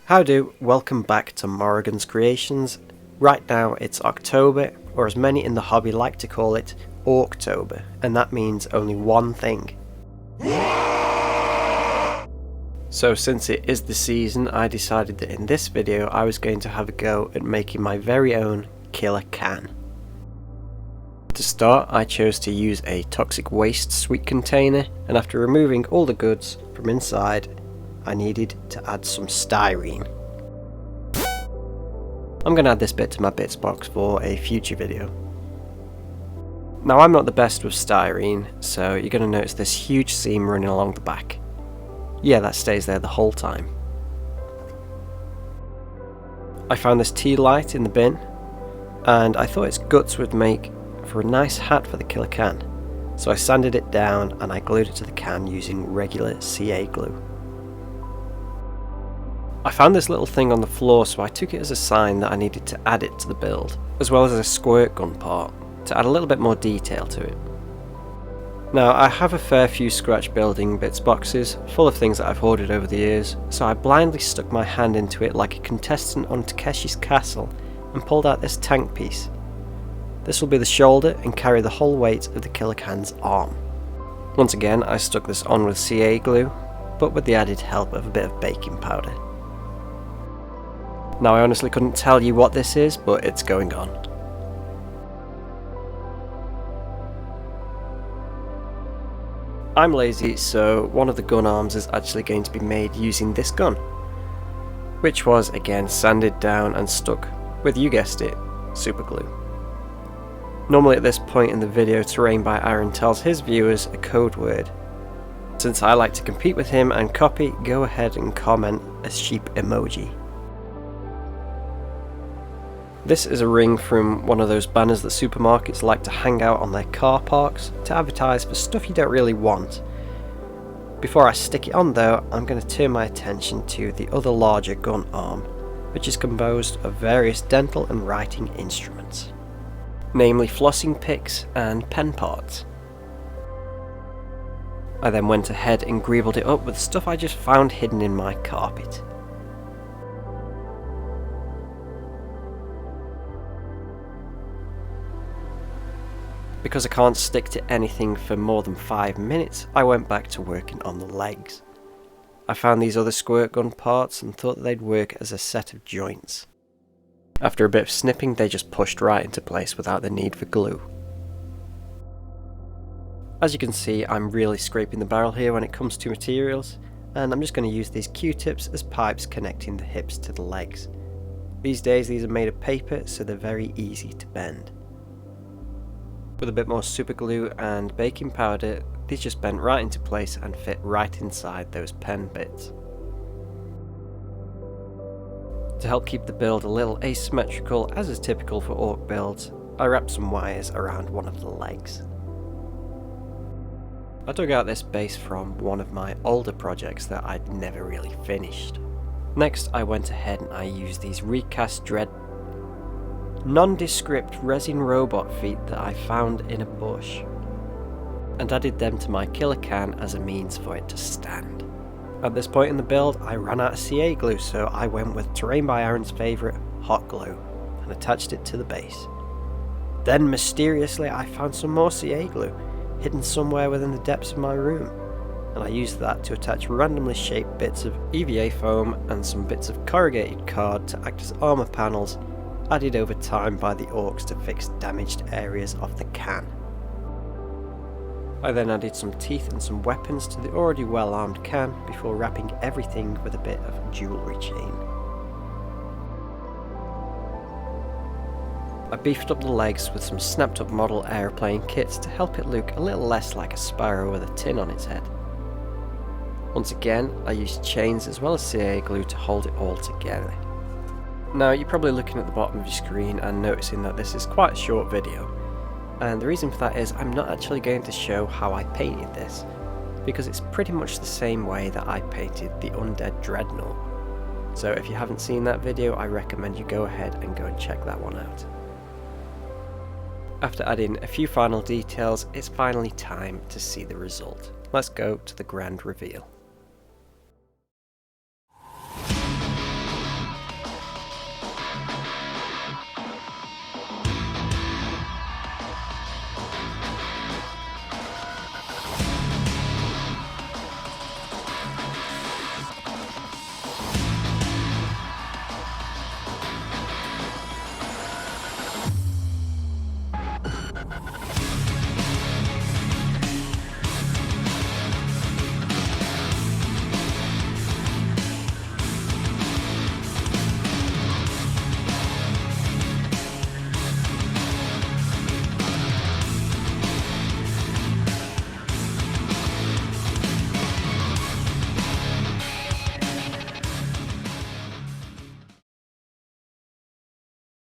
Howdo, welcome back to Morrigan's Creations. Right now it's October, or as many in the hobby like to call it, Orktober, and that means only one thing. So since it is the season, I decided that in this video I was going to have a go at making my very own Killa can. To start, I chose to use a toxic waste sweet container, and after removing all the goods from inside, I needed to add some styrene. I'm going to add this bit to my bits box for a future video. Now I'm not the best with styrene, so you're going to notice this huge seam running along the back. Yeah, that stays there the whole time. I found this tea light in the bin, and I thought its guts would make for a nice hat for the Killa can. So I sanded it down and I glued it to the can using regular CA glue. I found this little thing on the floor, so I took it as a sign that I needed to add it to the build, as well as a squirt gun part, to add a little bit more detail to it. Now I have a fair few Scratchbuilding bits boxes, full of things that I've hoarded over the years, so I blindly stuck my hand into it like a contestant on Takeshi's Castle and pulled out this tank piece. This will be the shoulder and carry the whole weight of the Killa can's arm. Once again I stuck this on with CA glue, but with the added help of a bit of baking powder. Now I honestly couldn't tell you what this is, but it's going on. I'm lazy, so one of the gun arms is actually going to be made using this gun, which was again sanded down and stuck with, you guessed it, super glue. Normally at this point in the video, Terrain by Aaron tells his viewers a code word. Since I like to compete with him and copy, go ahead and comment a sheep emoji. This is a ring from one of those banners that supermarkets like to hang out on their car parks to advertise for stuff you don't really want. Before I stick it on though, I'm going to turn my attention to the other larger gun arm, which is composed of various dental and writing instruments, namely flossing picks and pen parts. I then went ahead and greebled it up with stuff I just found hidden in my carpet. Because I can't stick to anything for more than 5 minutes, I went back to working on the legs. I found these other squirt gun parts and thought that they'd work as a set of joints. After a bit of snipping, they just pushed right into place without the need for glue. As you can see, I'm really scraping the barrel here when it comes to materials, and I'm just going to use these Q-tips as pipes connecting the hips to the legs. These days these are made of paper, so they're very easy to bend. With a bit more super glue and baking powder, these just bent right into place and fit right inside those pen bits. To help keep the build a little asymmetrical, as is typical for Ork builds, I wrapped some wires around one of the legs. I dug out this base from one of my older projects that I'd never really finished. Next I went ahead and I used these recast nondescript resin robot feet that I found in a bush, and added them to my Killa can as a means for it to stand. At this point in the build I ran out of CA glue, so I went with Terrain by Aaron's favourite, hot glue, and attached it to the base. Then mysteriously I found some more CA glue, hidden somewhere within the depths of my room, and I used that to attach randomly shaped bits of EVA foam and some bits of corrugated card to act as armour panels, added over time by the orcs to fix damaged areas of the can. I then added some teeth and some weapons to the already well armed can before wrapping everything with a bit of jewellery chain. I beefed up the legs with some snapped up model aeroplane kits to help it look a little less like a sparrow with a tin on its head. Once again I used chains as well as CA glue to hold it all together. Now you're probably looking at the bottom of your screen and noticing that this is quite a short video, and the reason for that is I'm not actually going to show how I painted this, because it's pretty much the same way that I painted the Undead Dreadnought. So if you haven't seen that video, I recommend you go ahead and go and check that one out. After adding a few final details, it's finally time to see the result. Let's go to the grand reveal.